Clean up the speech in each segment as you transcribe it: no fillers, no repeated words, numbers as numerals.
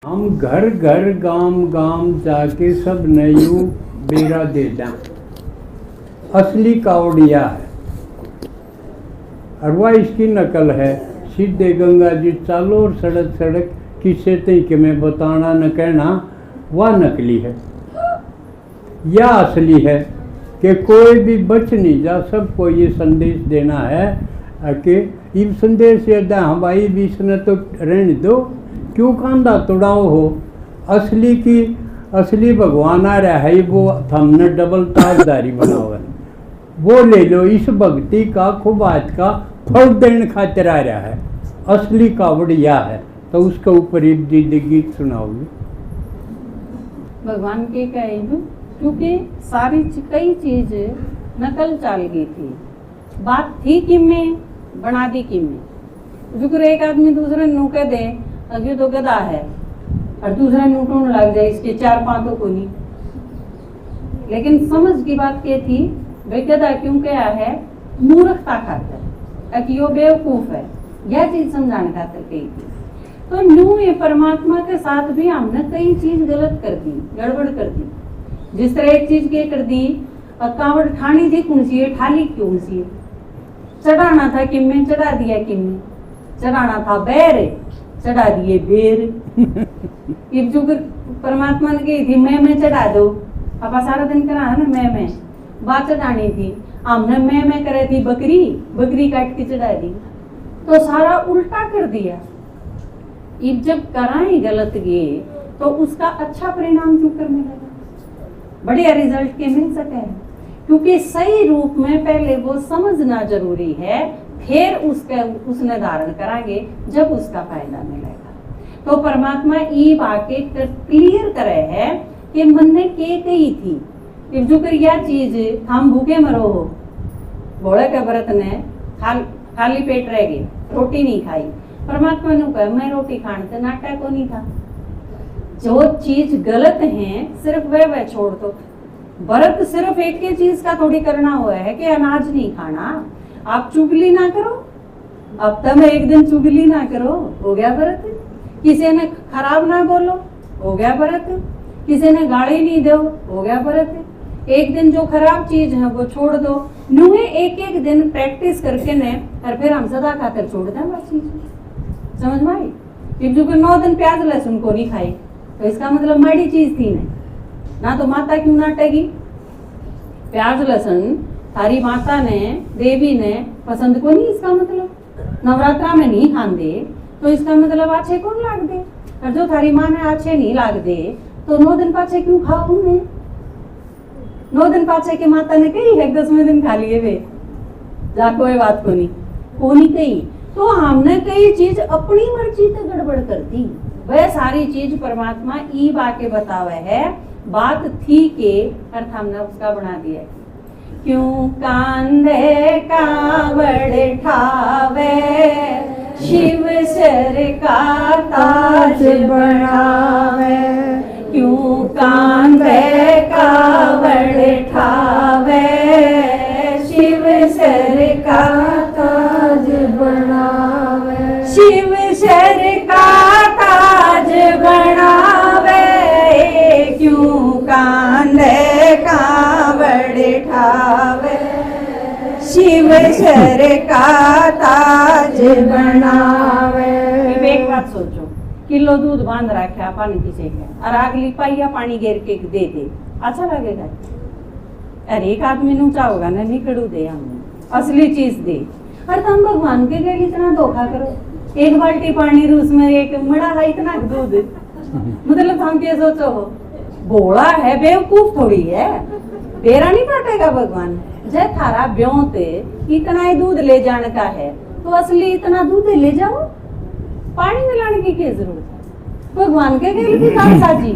हम घर घर गांव गांव जाके सब नयू बेरा दे दें। असली कावड़िया है और वह इसकी नकल है। सीधे गंगा जी चालो और सड़क सड़क किसे तई के मैं बताना न कहना, वह नकली है या असली है कि कोई भी बच नहीं जा। सबको ये संदेश देना है कि ये संदेश ये हवाई बीच ने तो रहने दो, क्यों कांदा तोड़ाओ हो। असली भगवान आ रहा है, वो हमने डबल ताजदारी बनाओ है, वो ले लो। इस भक्ति का खूब आज का फल देने खातिर आ रहा है। असली कावड़िया है तो उसके ऊपर एक गीत सुनाओगे। भगवान के कहे क्योंकि सारी कई चीज नकल चाल गई थी। बात थी कि में बना दी कि में जुकर एक आदमी दूसरे नू कह दे अगे तो गधा है और दूसरा नू टूंढ लग जाए इसके चार पांचों को नहीं। लेकिन समझ की बात क्या थी, भाई गधा क्यों क्या है, मूर्खता खातर कि यो बेवकूफ है, यह चीज समझाने खातर कही थी। तो नू ये परमात्मा के साथ भी हमने कई चीज गलत कर दी, गड़बड़ कर दी। जिस तरह एक चीज के कर दी, कावड़ ठानी थी कौन सी है, ठाली क्यों सी है। चढ़ाना था किम में, चढ़ा दिया किम में। चढ़ाना था बैर, चढ़ा दिए बेर। ये जो परमात्मा ने कही थी मैं चढ़ा दो, अब सारा दिन करा है ना मैं बात चढ़ानी थी, हमने मैं करे थी बकरी काट के चढ़ा दी। तो सारा उल्टा कर दिया। अब जब कराई गलत गए तो उसका अच्छा परिणाम क्यों कर मिलेगा, बढ़िया रिजल्ट के मिल सके। क्योंकि सही रूप में पहले वो समझना जरूरी है, फिर उसने धारण करांगे जब उसका फायदा मिलेगा। तो परमात्मा ये बातें क्लियर करे है कि मन ने के कही थी जो कर यह चीज हम भूखे मरो हो। भोले के व्रत ने खाली पेट रह गए, रोटी नहीं खाई। परमात्मा ने कहा मैं रोटी खाने से नाटक को नहीं था। जो चीज गलत है सिर्फ वह छोड़ दो। व्रत सिर्फ एक ही चीज का थोड़ी करना हुआ है कि अनाज नहीं खाना। आप चुगली ना करो, अब तक एक दिन चुगली ना करो, हो गया व्रत। किसी ने खराब ना बोलो, हो गया व्रत। किसी ने गाली नहीं दो, हो गया व्रत। एक दिन जो खराब चीज है वो छोड़ दो। नुहे एक दिन प्रैक्टिस करके ने और फिर हम सदा खाकर छोड़ दें बस चीज। समझ में आई। जो 9 दिन प्याज लहसुन को नहीं खाई तो इसका मतलब माड़ी चीज थी ना तो माता क्यों नाटेगी। प्याज लहसुन थारी माता ने देवी ने पसंद को नहीं, इसका मतलब नवरात्रा में नहीं खान दे तो इसका मतलब अच्छे कौन लाग दे। और जो थारी माँ ने अच्छे नहीं लाग दे तो 9 दिन पाछे क्यों खाओ। 9 दिन पाछे के माता ने कही है 10वें दिन खा लिए वे जा कोई बात को नहीं कही। तो हमने कई चीज अपनी मर्जी से गड़बड़ कर दी। वह सारी चीज परमात्मा ई बाके बतावे है, बात थी के अर्थ हमने उसका बना दिया। क्यों कांधे कावड़ ठावे, शिव सर का ताज बढ़ावे। क्यों कांधे कावड़ ठावे, शिव सर का ताज बढ़ावे। शिव सर का ताज बढ़ावे, क्यों कांधे कावड़ ठावे, शिव सर का ताज बनावे। एक बात सोचो, किलो दूध बांध रखा पानी किसे का और अगली पाइया पानी घेर के दे दे, अच्छा लगेगा। अरे एक आदमी नु चाहोगा ना निकड़ू दे, हम असली चीज दे। और तुम भगवान के लिए इतना धोखा करो, एक बाल्टी पानी रूस में एक मड़ा है इतना दूध। मतलब हम क्या सोचो हो, भोला है बेवकूफ थोड़ी है, तेरा नहीं काटेगा भगवान। जय थारा ब्योते इतना ही दूध ले जाने का है तो असली इतना दूध ले जाओ, पानी मिलाने की क्या जरूरत है। भगवान के लिए भी काम साजी,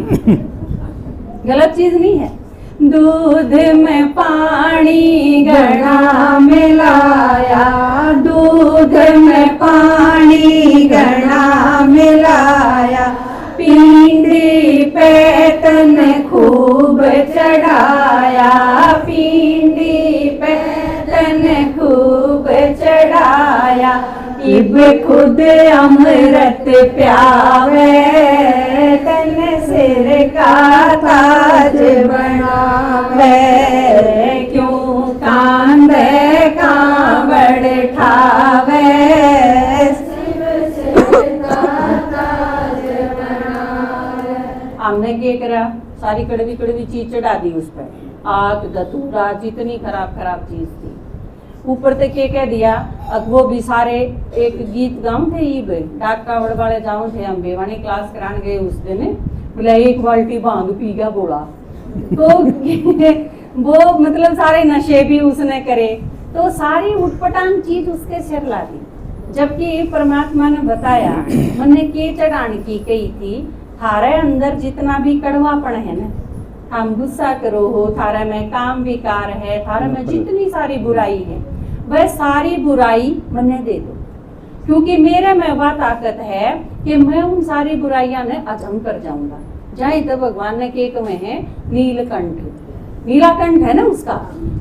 गलत चीज नहीं है। दूध में पानी घड़ा मिलाया, दूध में पानी घड़ा मिलाया। पिंडी पे तन खूब चढ़ाया, पिंडी पे तन खूब चढ़ाया। इब खुद अमृत प्यावे, तन सिर का ताज बनावे, क्यों कांधे कांवड़ ठावे, हमने क्या करा, सारी कड़वी कड़वी चीज चढ़ा दी उस पर, आग धतूरा जितनी खराब खराब चीज थी, ऊपर तक के कह दिया। अब वो भी सारे एक गीत गाँव थे, ईब डाक कावड़ वाले जाऊं थे, हम बेवानी क्लास कराने गए उस दिन, बोला एक बाल्टी भांग पी गया बोला। तो वो मतलब सारे नशे भी उसने करे, तो सारी उटपटांग चीज उसके सिर ला दी। जबकि परमात्मा ने बताया, मैंने के चढ़ाने की कही थी, थारे अंदर जितना भी कड़वापन है ना, हम गुस्सा करो हो, थारे में काम विकार है, थारे में जितनी सारी बुराई है, वह सारी बुराई मैंने दे दो, क्योंकि मेरे में वह ताकत है कि मैं उन सारी बुराइयां ने अजम कर जाऊंगा। जाए तो भगवान ने के में है नीलकंठ, नीलाकंठ है ना उसका,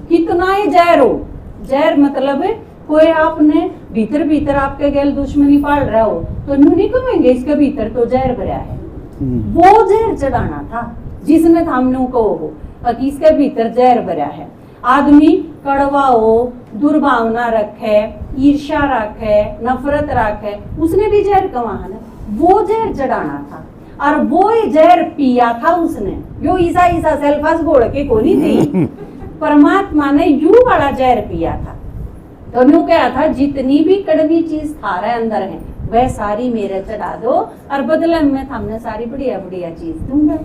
कितना ही जहर हो, जहर मतलब कोई आपने भीतर भीतर आपके गैल दुश्मनी पाल रहा हो तो नू नहीं कहेंगे इसके भीतर तो जहर भरा है, वो जहर चढ़ाना था जिसने थामनू को हो कि इसके भीतर जहर भरा है। आदमी कड़वा हो, दुर्भावना रखे, ईर्ष्या रखे, नफरत रखे, उसने भी जहर कमाना है, वो जहर चढ़ाना था, और वो जहर पिया था उसने, यो ईसा ईसा सेल्फास घोड़ के कोनी थी, परमात्मा ने यू वाला जहर पिया था। तो न्यू क्या था, जितनी भी कड़वी चीज थारे अंदर है वह सारी मेरे चढ़ा दो, और बदले में हमने सारी बढ़िया बढ़िया चीज दूंगा।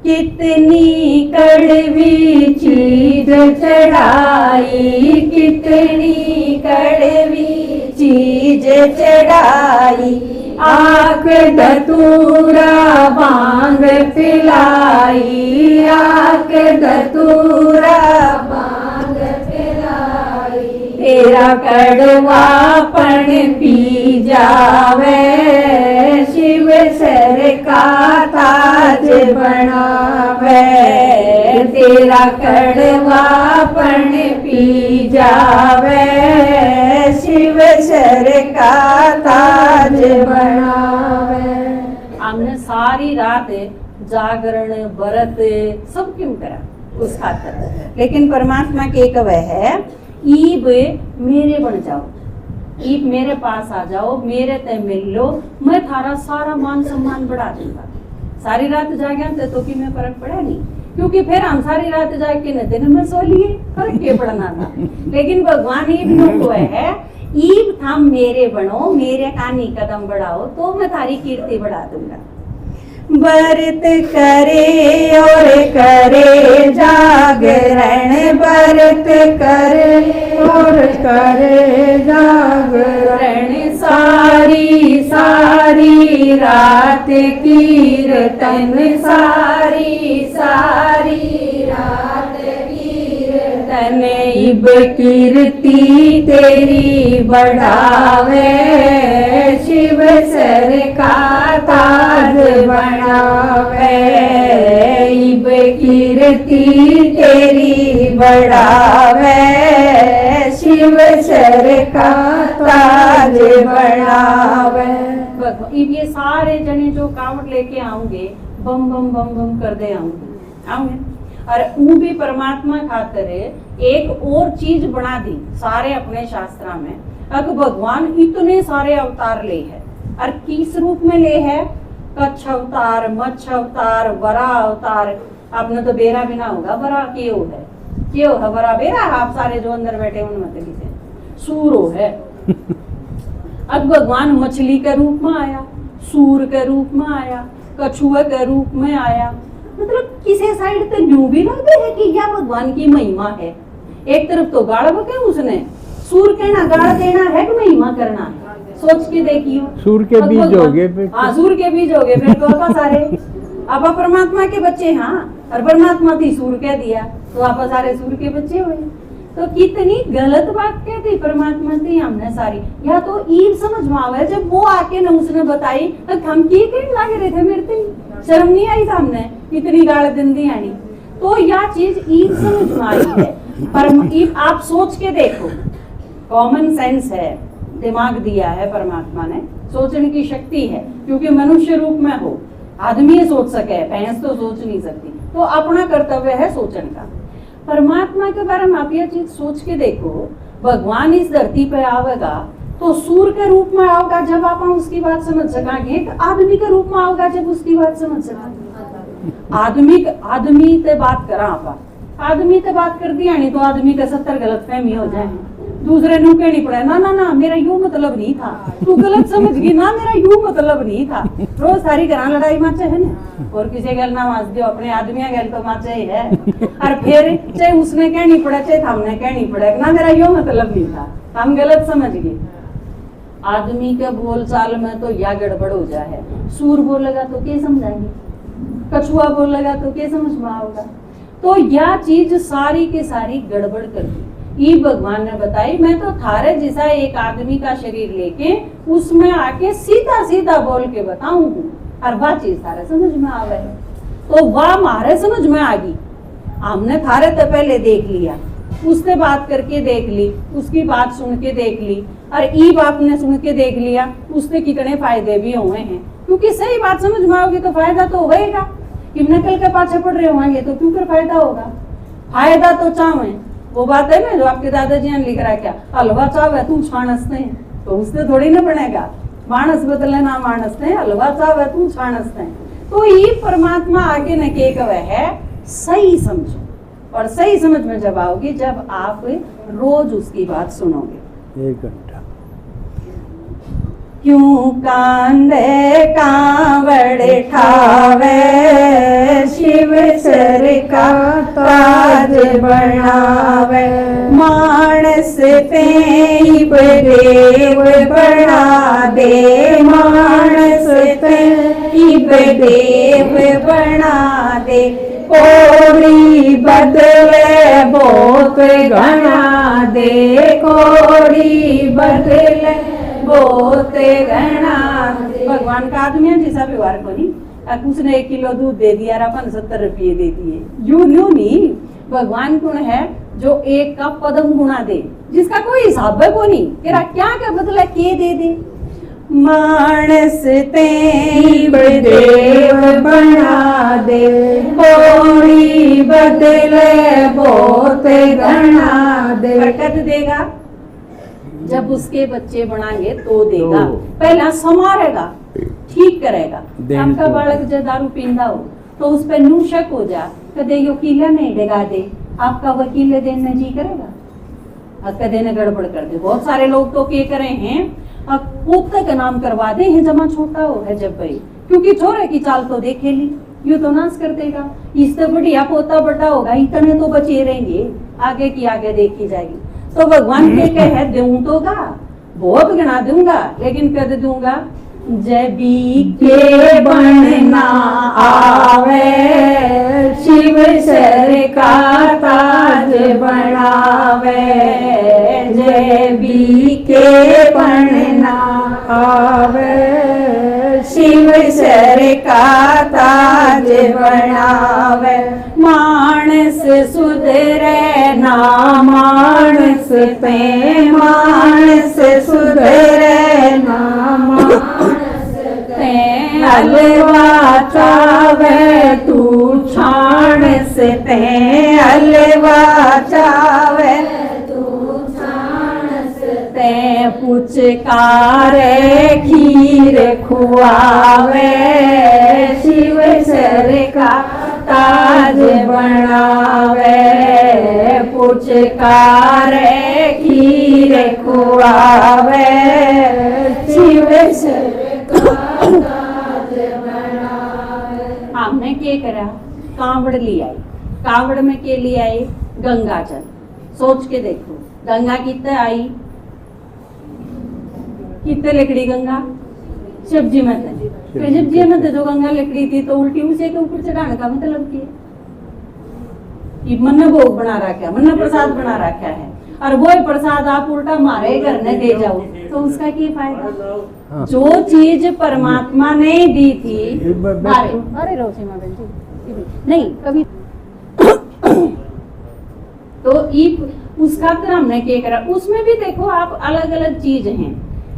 कितनी कड़वी चीज चढ़ाई, कितनी कड़वी चीज चढ़ाई, आँख धतूरा भांग पिलाई, आँख धतूरा भांग पिलाई, तेरा कड़वापन पी जावे, शिव सर का ताज बनावे, तेरा कड़वापन पी जावे, शिव सर का ताज बनावे। हमने सारी रात जागरण व्रत सब क्यों करा उस खातर, लेकिन परमात्मा के एक वह है, ईब मेरे बन जाओ, ईब मेरे पास आ जाओ, मेरे ते मिल लो, मैं थारा सारा मान सम्मान बढ़ा दूंगा। सारी रात जागे तो कि मैं फर्क पड़ा नहीं, क्योंकि फिर हम सारी रात जाग के न दिन में सो लिए, फर्क के पड़ना था। लेकिन भगवान ईब नो है, ईब थाम मेरे बनो, मेरे कानी कदम बढ़ाओ तो मैं थारी कीर्ति बढ़ा दूंगा। व्रत करे और करे जागरण, व्रत करे और करे जागरण, सारी सारी रात कीर्तन, सारी सारी रात कीर्तन, इब कीर्ति तेरी बढ़ावे, शिव सर का ताज बनावे, इब कीर्ति तेरी बढ़ावे, शिव सर का ताज बनावे। इब ये सारे जने जो कावड़ लेके आऊंगे, बम बम बम बम कर दे आऊंगे, और वो भी परमात्मा खातिर एक और चीज बना दी सारे अपने शास्त्रा में। अब भगवान इतने सारे अवतार ले है, और किस रूप में ले है, कच्छ अवतार, मच्छ अवतार, बरा अवतार। आपने तो बेरा भी ना होगा, बरा क्यों है बरा बेरा, आप सारे जो अंदर बैठे उनमें से सूरो है। अब भगवान मछली के रूप में आया, सूर के रूप में आया, कछुए के रूप में आया, मतलब किसी साइड तो न्यू भी लगे है कि क्या भगवान की महिमा है। एक तरफ तो गाड़ बके उसने, सूर के ना गाड़ देना है कि महिमा करना है, सोच के देखियो। सूर के बीज हो गए, हाँ सूर के बीज हो गए फिर तो आप सारे, अब परमात्मा के बच्चे, हाँ, और परमात्मा थी सूर कह दिया तो आप सारे सूर के बच्चे हुए। तो कितनी गलत बात कहती परमात्मा थी हमने सारी, या तो ईब समझ में आवे, जब वो आके न उसने बताई तो हम की लगे रहे थे, मेरे शर्म नहीं आई सामने, इतनी गाड़ दिन दी आनी। तो यह चीज ईब समझ में आई है, पर ईब आप सोच के देखो, कॉमन सेंस है, दिमाग दिया है परमात्मा ने, सोचने की शक्ति है, क्योंकि मनुष्य रूप में हो, आदमी ही सोच सके, भैंस तो सोच नहीं सकती, तो अपना कर्तव्य है सोचने का। परमात्मा के बारे में आप ये चीज सोच के देखो, भगवान इस धरती पे आवेगा तो सूर के रूप में आओगा जब आप उसकी बात समझ सकेंगे, आदमी के रूप में आओगा जब उसकी बात समझ सकेंगे। आदमी ते बात करा आप, आदमी ते बात कर दिया नहीं तो आदमी का 70 गलतफहमी हो जाए, दूसरे नु कहनी पड़े ना ना ना मेरा यूं मतलब नहीं था, तू गलत समझ गई ना, मेरा यूं मतलब नहीं था। रोज सारी घरा लड़ाई माचे है ना, और किसी गल ना माच दियो, अपने आदमी गल तो माचे ही है। और फिर चाहे उसने कहनी पड़े चाहे हमने कहनी पड़े ना मेरा यूं मतलब नहीं था, हम गलत समझ गए। आदमी के बोल चाल में तो या गड़बड़ हो जाए, सूर बोलेगा तो क्या समझाएंगे, कछुआ बोलेगा तो क्या समझ में आओगा। तो यह चीज सारी के सारी गड़बड़ कर दी। ये भगवान ने बताई, मैं तो थारे जैसा एक आदमी का शरीर लेके उसमें आके सीधा सीधा बोल के बताऊंगी, और वह चीज थारे समझ में आवे, तो वह हमारे समझ में आ गई। हमने थारे तो पहले देख लिया, उससे बात करके देख ली, उसकी बात सुन के देख ली, और ई बाप ने सुन के देख लिया, उससे कितने फायदे भी हुए हैं, क्योंकि सही बात समझ में आओगी तो फायदा तो होएगा। कि नकल के पाछे पड़ रहे होंगे तो क्यों कर फायदा होगा, फायदा तो चाहे। वो बात है ना जो आपके दादाजी ने लिख रहा, क्या हलवा चावे तू छानसते हैं, तो उससे थोड़ी ना बनेगा, मानस बदले ना मानसते हैं, हलवा चावे तू छानसते हैं। तो ये परमात्मा आगे न के कवे है सही समझो, और सही समझ में जब आओगी जब आप रोज उसकी बात सुनोगे। 1 घंटा क्यों कांदे कांवड़ ठावे, शिव सर का ताज बनावे, मानस पे देव बना दे, मानस पे देव बना दे, कोड़ी बदले बहुत घना दे, कोड़ी बदले बहुत घना। भगवान का आदमी जैसा व्यवहार को नहीं, उसने 1 किलो दूध दे दिया और अपन 70 रुपये दे दिए, यूं नहीं। भगवान कौन है जो 1 कप पदम गुणा दे, जिसका कोई हिसाब है को नहीं, तेरा क्या क्या बदला के दे दे। मानस ते देव बना दे, कोड़ी बदले बहुत घना दे। बरकत देगा जब उसके बच्चे बनाएंगे तो देगा, पहला संवारेगा, ठीक करेगा। आपका बालक जब दारू पींदा हो तो उस पर नू शक हो जा, कदे यो किला नहीं डगा दे, आपका वकील देने जी करेगा, कदे ने गड़बड़ कर दे। बहुत सारे लोग तो क्या करे हैं, पोते का नाम करवा दे हैं जमा छोटा हो है जब भाई, क्योंकि छोरे की चाल तो देखे ली, यू तो नाश कर देगा, इससे बढ़िया पोता बड़ा होगा, इतने तो बचे रहेंगे, आगे की आगे देखी जाएगी। तो भगवान के कहे दूं तो गा, बहुत गणा दूंगा, लेकिन कद दूंगा जबी के बनना आवे, शिव सर का ताज बनावे, जबी के बनना आवे, शिव सर का ताज बनावे, मानस सुधरे ना मानस पे, मानस सुधरे ना मानस पे, हलवा चावे तू छान से पे, हलवा चावे तू छान से पे, पुचकारे खीर खुआवे, शिव सर का ताज बनावे, पुचकारे खीर खुआवे, शिव सर का ताज बनावे। हमने क्या करा, कांवड़ ली आई, कांवड़ में क्या ले आई, गंगा जल। सोच के देखो गंगा कितने आई, कितने लकड़ी गंगा, शिवजी में थे, शिवजी में जो गंगा लकड़ी थी तो उल्टी उसे के ऊपर चढ़ाने का मतलब क्या, कि मन भोग बना रखा है, मन प्रसाद बना रखा है, और वो प्रसाद आप उल्टा मारे घर ने दे जाओ तो उसका क्या फायदा। जो चीज परमात्मा ने दी थी, अरे रोशिमा बहन जी नहीं कभी तो उसका हमने क्या करा, उसमें भी देखो आप अलग अलग चीज हैं,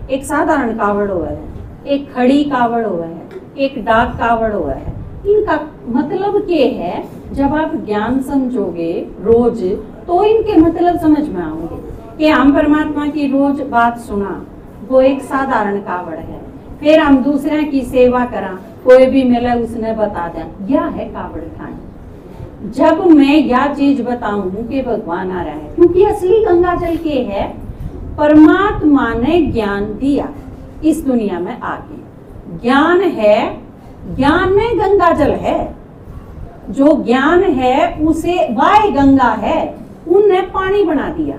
एक साधारण कावड़ हुआ है, एक खड़ी कावड़ हुआ है, एक डाक कावड़ हुआ है। इनका मतलब क्या है? जब आप ज्ञान समझोगे रोज तो इनके मतलब समझ में आओगे कि हम परमात्मा की रोज बात सुना, वो एक साधारण कावड़ है। फिर हम दूसरे की सेवा करा, कोई भी मिले उसने बता दें, यह है कावड़ खानी। जब मैं यह चीज बताऊं कि भगवान आ रहा है, क्योंकि असली गंगा जल के है, परमात्मा ने ज्ञान दिया इस दुनिया में आके। ज्ञान है, ज्ञान में गंगा जल है। जो ज्ञान है उसे वाय गंगा है, उनने पानी बना दिया।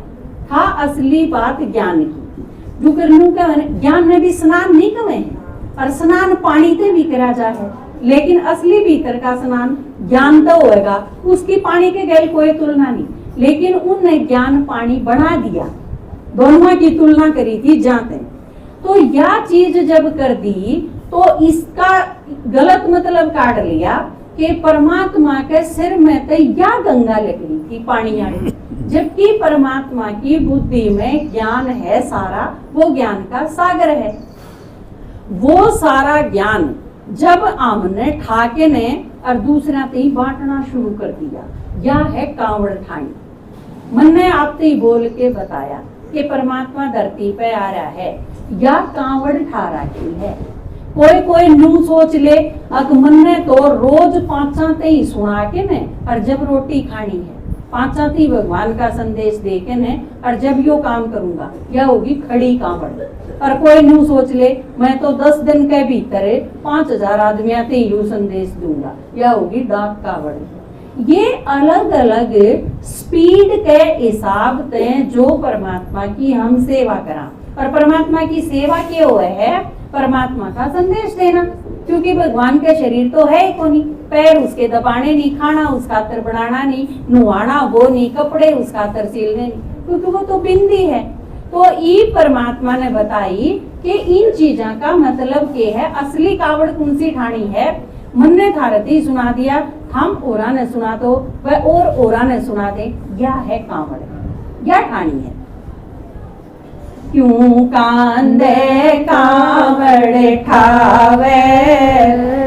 था असली बात ज्ञान की। जो करनू का ज्ञान ने भी स्नान नहीं करे हैं, और स्नान पानी से भी करा जा है, लेकिन असली भीतर का स्नान ज्ञान तो होएगा, उसकी पानी के गैल कोई तुलना नहीं। लेकिन उनने ज्ञान पानी बना दिया, दोनों की तुलना करी थी जाते। तो यह चीज जब कर दी तो इसका गलत मतलब काट लिया कि परमात्मा के सिर में तो यह गंगा लग रही थी पानी आई, जबकि परमात्मा की बुद्धि में ज्ञान है सारा, वो ज्ञान का सागर है। वो सारा ज्ञान जब हमने ठाके ने और दूसरा ते ही बांटना शुरू कर दिया, यह है कांवड़ ठानी। मन ने आपसे ही बोल के बताया कि परमात्मा धरती पे आ रहा है, या कांवड़ ठा रही है। कोई कोई न्यू सोच ले, अग मन ने तो रोज पांचा ते ही सुना के ने, और जब रोटी खानी है पांचा ते भगवान का संदेश दे के ने, और जब यो काम करूंगा यह होगी खड़ी कांवड़। और कोई न्यू सोच ले, मैं तो 10 दिन के भीतर 5000 आदमियों ते यू संदेश दूंगा, यह होगी डाक कांवड़। ये अलग अलग स्पीड के हिसाब से जो परमात्मा की हम सेवा करा, और परमात्मा की सेवा क्या हुआ है? परमात्मा का संदेश देना, क्योंकि भगवान के शरीर तो है ही को नहीं, पैर उसके दबाने नहीं, खाना उसका तर बनाना नहीं, नुहाना वो नहीं, कपड़े उसका तर सिलने नहीं, क्योंकि वो तो बिंदी है। तो ई परमात्मा ने बताई कि इन चीजों का मतलब क्या है, असली कावड़ कौन सी ठाणी है। मन ने थारती सुना दिया, हम ओरा ने सुना दो, वह और ओरा ने सुना दे, यह है कावड़, यह ठाणी है। क्यों कांदे कावड़ ठावे,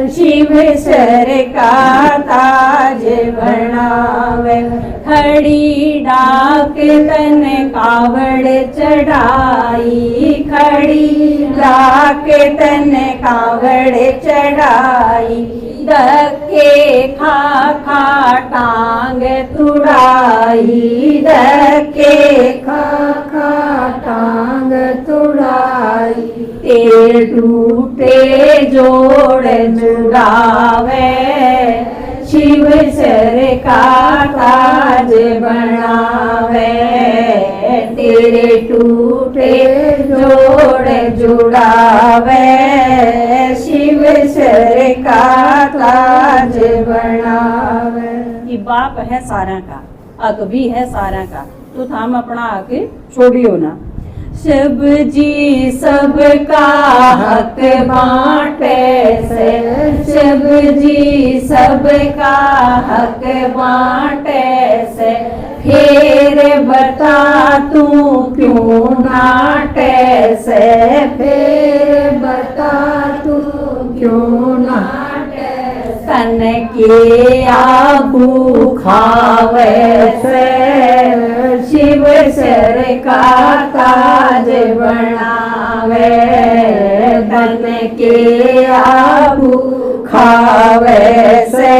शिव सर का ताज बनावे। खड़ी डाक तन कावड़ चढ़ाई, खड़ी डाक तन कावड़ चढ़ाई। धक्के खा खा टांग तुड़ाई, धक्के खा खा टांग तुड़ाई। ते टूटे जोड़ जुड़ावे, शिव सर का ताज बनावे। तेरे टूटे जोड़ जुड़ावे, शिव सर का ताज बनावे। ये बाप है सारा का, हक भी है सारा का, तो थाम अपना हक छोड़ियो ना। सब जी सबका हक बांटे से, सब जी सबका हक बांटे से। फिर बता तू क्यों नाटे से, फिर बता तू क्यों नाटे से। तन के आबू खावे से, शिव सर का ताज बनावे। तन के आबू खावे से,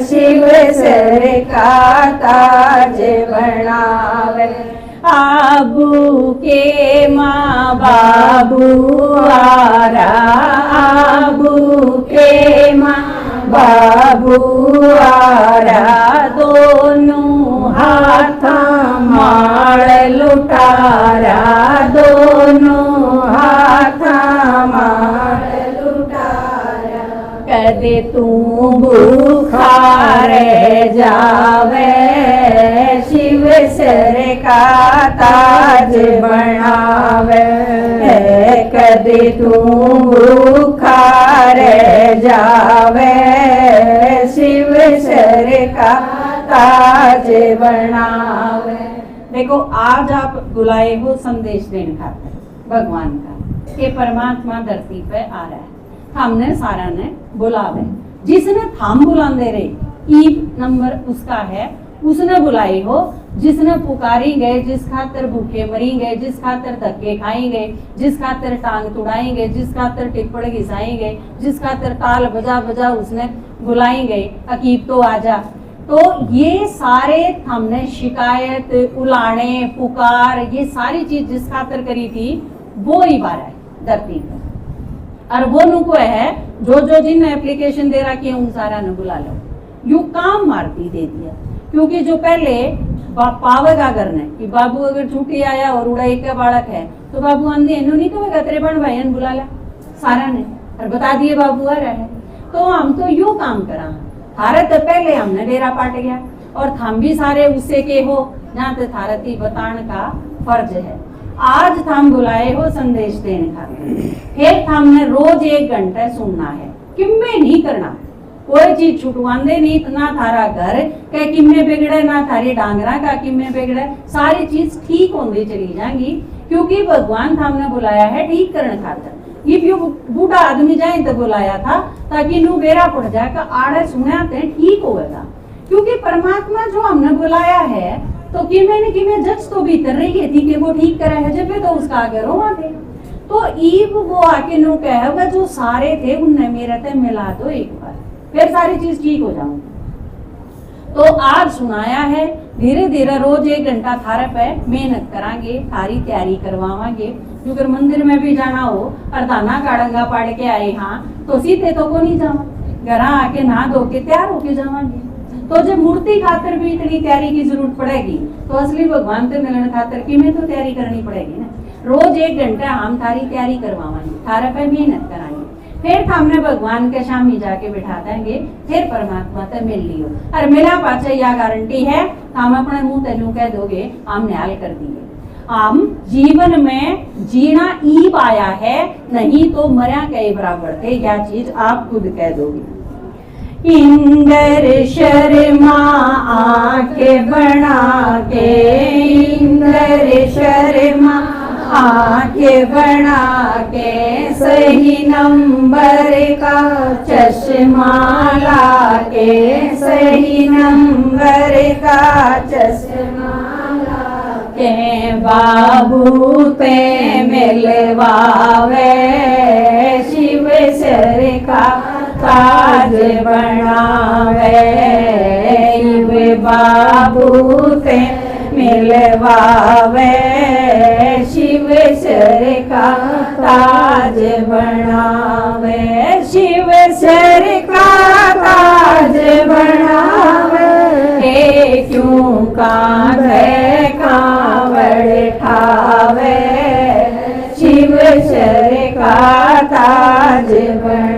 शिव सर का ताज बनावे। आबू के माँ बाबू आरा, आबू के माँ बाबू आरा। दोनों हाथ मार लुटारा, दोनों हाथ मार लुटारा। कदे तू भूखा रह जावे, शिव सर का ताज बनावे। कदे तू भूखा रह जावे, शिव सर का ताज बनावे। देखो आज आप बुलाए हो संदेश देने खातिर, भगवान का कि परमात्मा धरती पे आ रहा है, हमने सारा ने बुलावे, जिसने थाम बुलांदे रे ईब नंबर उसका है, उसने बुलाई हो, जिसने पुकारी गए, जिस खातर भूखे मरींगे, जिस खातर धक्के खाएंगे, जिस खातर टांग तुड़ाएंगे, जिस खातर टिप्पण घिसाएंगे, जिस खातर ताल बजा बजा उसने बुलाएंगे, अकीब तो आजा। तो ये सारे हमने शिकायत, उलाने, पुकार, ये सारी चीज जिस खातर करी थी वो ही बार है धरती पर। और वो नुको है जो जिन एप्लीकेशन दे रखी है उन सारा ने बुला लो, यू काम मारती दे दिया। क्योंकि जो पहले पावेगा करने कि बाबू अगर छुट्टी आया और उड़ा एक बालक है तो बाबू आंधी इन्हों नहीं कहेगा तेरे बन भाई बुला ला सारा ने और बता दिए बाबू आ रहा है। तो हम तो यू काम करा थारे तो पहले हमने डेरा पाट गया और थम भी सारे उससे के हो जहाँ ते थारती बतान का फर्ज है। आज थम बुलाए हो संदेश देने खातिर, फिर हमने रोज 1 घंटा सुनना है, किम्मे नहीं करना, कोई चीज छुटवांदे नहीं, ना थारा घर के किम्मे बिगड़े, ना थारी डांगरा का किम्मे बिगड़े, सारी चीज ठीक होंदी चली जाएंगी। क्योंकि भगवान हमने बुलाया है ठीक करने खातिर। ये बूढ़ा आदमी जाए तो बुलाया था ताकि नू बेरा पड़ जाए का आड़े सुनाते ठीक होगा। क्योंकि परमात्मा जो हमने बुलाया है तो किमे न किमे जज तो भीतर रही थी कि वो ठीक करे है, जब तो उसका आगे रोवा थे। तो ईब वो आके नू कहे जो सारे थे उनने मेरे ते मिला दो एक बार, फिर सारी चीज ठीक हो जाऊंगी। तो आज सुनाया है, धीरे धीरे रोज 1 घंटा थारे पे मेहनत करांगे, थारी तैयारी करवावांगे। क्योंकि मंदिर में भी जाना हो और दाना काड़ंगा पाड़ के आए हाँ तो सीधे तो को नहीं जावा, घर आके नहा धो के तैयार होके जावांगे। तो जब मूर्ति खातर भी इतनी तैयारी की जरूरत पड़ेगी तो असली भगवान से मिलने खातर की में तो तैयारी करनी पड़ेगी ना। रोज 1 घंटा हम थारी तैयारी करवावांगे, थारे पे मेहनत कराएंगे, फिर हमने भगवान के सामने जाके बिठा देंगे, फिर परमात्मा से मिल लियो। और मिला पाचे या गारंटी है, हम अपने मुंह तेलू कह दोगे हम न्याय कर दिए। हम जीवन में जीना ईब आया है, नहीं तो मर्या के बराबर थे, यह चीज आप खुद कह दोगे। इंद्र शर्मा आके बना के, इंद्र शर्मा आके बना के, सही नंबर का चश्मा लाके, सही नंबर का चश्मा लाके, बाबू पे मिलवावे, शिव सर का ताज बनावे, बाबू पे मिलवावे, शिव सर का ताज बनावे, शिव सर का ताज बनावे, हे क्यों कांधे कांवड़ ठावे, शिव सर का ताज बनावे।